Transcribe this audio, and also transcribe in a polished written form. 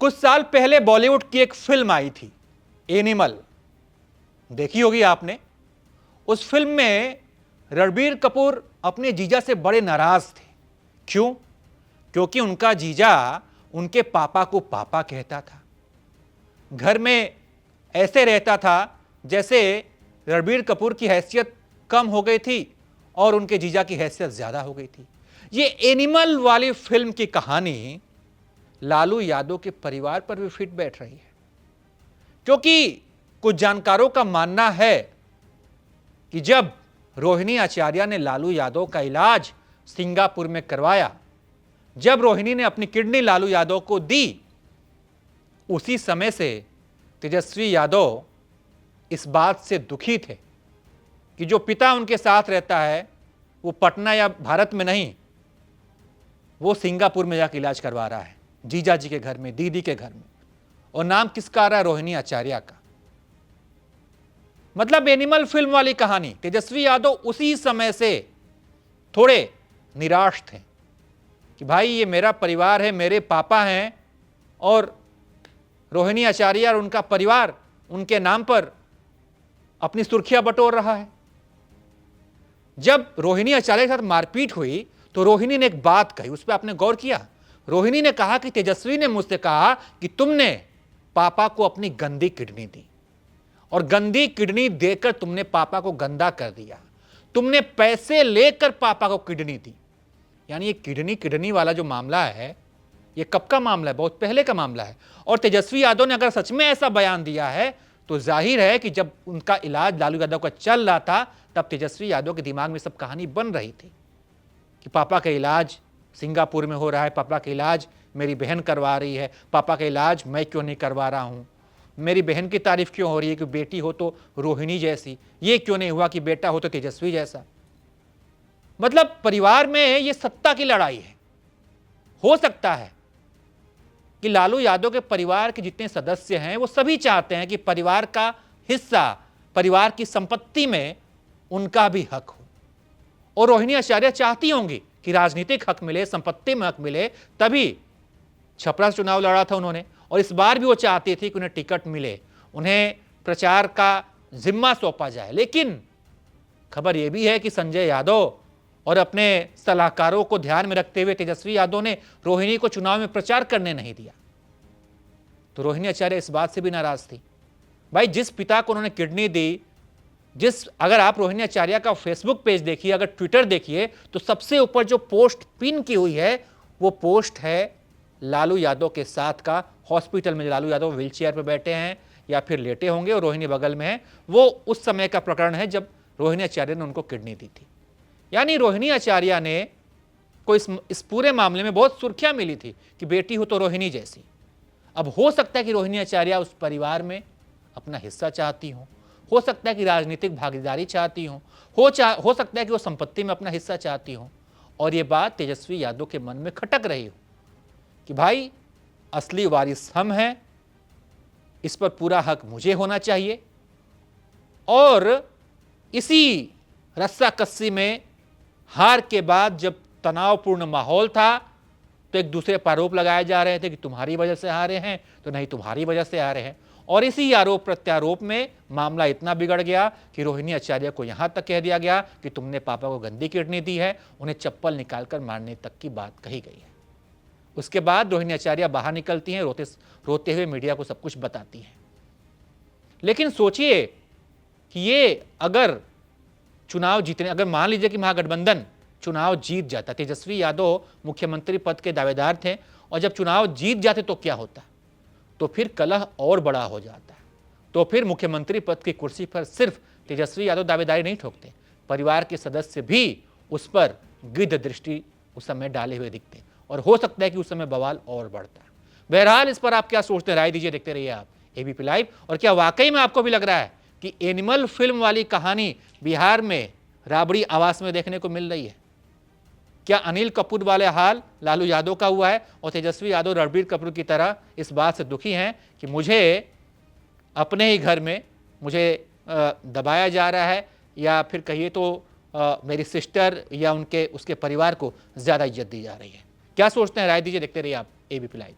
कुछ साल पहले बॉलीवुड की एक फिल्म आई थी, एनिमल। देखी होगी आपने। उस फिल्म में रणबीर कपूर अपने जीजा से बड़े नाराज थे। क्यों? क्योंकि उनका जीजा उनके पापा को पापा कहता था। घर में ऐसे रहता था जैसे रणबीर कपूर की हैसियत कम हो गई थी और उनके जीजा की हैसियत ज्यादा हो गई थी। ये एनिमल वाली फिल्म की कहानी लालू यादव के परिवार पर भी फिट बैठ रही है, क्योंकि कुछ जानकारों का मानना है कि जब रोहिणी आचार्य ने लालू यादव का इलाज सिंगापुर में करवाया, जब रोहिणी ने अपनी किडनी लालू यादव को दी, उसी समय से तेजस्वी यादव इस बात से दुखी थे कि जो पिता उनके साथ रहता है वो पटना या भारत में नहीं, वो सिंगापुर में जाकर इलाज करवा रहा है, जीजा जी के घर में, दीदी के घर में। और नाम किसका आ रहा है? रोहिणी आचार्य का। मतलब एनिमल फिल्म वाली कहानी। तेजस्वी यादव उसी समय से थोड़े निराश थे कि भाई ये मेरा परिवार है, मेरे पापा हैं और रोहिणी आचार्य और उनका परिवार उनके नाम पर अपनी सुर्खियां बटोर रहा है। जब रोहिणी आचार्य के साथ मारपीट हुई तो रोहिणी ने एक बात कही, उस पर आपने गौर किया? रोहिणी ने कहा कि तेजस्वी ने मुझसे कहा कि तुमने पापा को अपनी गंदी किडनी दी और गंदी किडनी देकर तुमने पापा को गंदा कर दिया, तुमने पैसे लेकर पापा को किडनी दी। यानी ये किडनी वाला जो मामला है, ये कब का मामला है? बहुत पहले का मामला है। और तेजस्वी यादव ने अगर सच में ऐसा बयान दिया है तो जाहिर है कि जब उनका इलाज लालू यादव का चल रहा था तब तेजस्वी यादव के दिमाग में सब कहानी बन रही थी कि पापा का इलाज सिंगापुर में हो रहा है, पापा का इलाज मेरी बहन करवा रही है, पापा का इलाज मैं क्यों नहीं करवा रहा हूं, मेरी बहन की तारीफ क्यों हो रही है कि बेटी हो तो रोहिणी जैसी, ये क्यों नहीं हुआ कि बेटा हो तो तेजस्वी जैसा। मतलब परिवार में ये सत्ता की लड़ाई है। हो सकता है कि लालू यादव के परिवार के जितने सदस्य हैं वो सभी चाहते हैं कि परिवार का हिस्सा, परिवार की संपत्ति में उनका भी हक हो। और रोहिणी आचार्य चाहती होंगी कि राजनीतिक हक मिले, संपत्ति में हक मिले, तभी छपरा से चुनाव लड़ा था उन्होंने। और इस बार भी वो चाहती थी कि उन्हें टिकट मिले, उन्हें प्रचार का जिम्मा सौंपा जाए। लेकिन खबर यह भी है कि संजय यादव और अपने सलाहकारों को ध्यान में रखते हुए तेजस्वी यादव ने रोहिणी को चुनाव में प्रचार करने नहीं दिया। तो रोहिणी आचार्य इस बात से भी नाराज थी। भाई जिस पिता को उन्होंने किडनी दी, अगर आप रोहिणी आचार्य का फेसबुक पेज देखिए, अगर ट्विटर देखिए, तो सबसे ऊपर जो पोस्ट पिन की हुई है वो पोस्ट है लालू यादव के साथ का, हॉस्पिटल में लालू यादव व्हीलचेयर पर बैठे हैं या फिर लेटे होंगे और रोहिणी बगल में है। वो उस समय का प्रकरण है जब रोहिणी आचार्य ने उनको किडनी दी थी। यानी रोहिणी आचार्य ने को इस पूरे मामले में बहुत सुर्खियां मिली थी कि बेटी हो तो रोहिणी जैसी। अब हो सकता है कि रोहिणी आचार्य उस परिवार में अपना हिस्सा चाहती हो सकता है कि राजनीतिक भागीदारी चाहती हो सकता है कि वो संपत्ति में अपना हिस्सा चाहती हो। और ये बात तेजस्वी यादव के मन में खटक रही हो कि भाई असली वारिस हम हैं, इस पर पूरा हक मुझे होना चाहिए। और इसी रस्साकस्सी में हार के बाद जब तनावपूर्ण माहौल था तो एक दूसरे पर आरोप लगाए जा रहे थे कि तुम्हारी वजह से हारे हैं, तो नहीं तुम्हारी वजह से हारे हैं। और इसी आरोप प्रत्यारोप में मामला इतना बिगड़ गया कि रोहिणी आचार्य को यहां तक कह दिया गया कि तुमने पापा को गंदी किडनी दी है, उन्हें चप्पल निकालकर मारने तक की बात कही गई है। उसके बाद रोहिणी आचार्य बाहर निकलती हैं, रोते हुए मीडिया को सब कुछ बताती हैं। लेकिन सोचिए कि ये अगर चुनाव जीतने, अगर मान लीजिए कि महागठबंधन चुनाव जीत जाता, तेजस्वी यादव मुख्यमंत्री पद के दावेदार थे और जब चुनाव जीत जाते तो क्या होता? तो फिर कलह और बड़ा हो जाता। तो फिर मुख्यमंत्री पद की कुर्सी पर सिर्फ तेजस्वी यादव दावेदारी नहीं ठोकते, परिवार के सदस्य भी उस पर गिद्ध दृष्टि उस समय डाले हुए दिखते और हो सकता है कि उस समय बवाल और बढ़ता। बहरहाल इस पर आप क्या सोचते हैं? राय दीजिए। देखते रहिए आप एबीपी लाइव। और क्या वाकई में आपको भी लग रहा है कि एनिमल फिल्म वाली कहानी बिहार में राबड़ी आवास में देखने को मिल रही है? क्या अनिल कपूर वाले हाल लालू यादव का हुआ है और तेजस्वी यादव रणबीर कपूर की तरह इस बात से दुखी हैं कि मुझे अपने ही घर में मुझे दबाया जा रहा है, या फिर कहिए तो मेरी सिस्टर या उसके परिवार को ज़्यादा इज्जत दी जा रही है? क्या सोचते हैं? राय दीजिए। देखते रहिए आप एबीपी लाइव।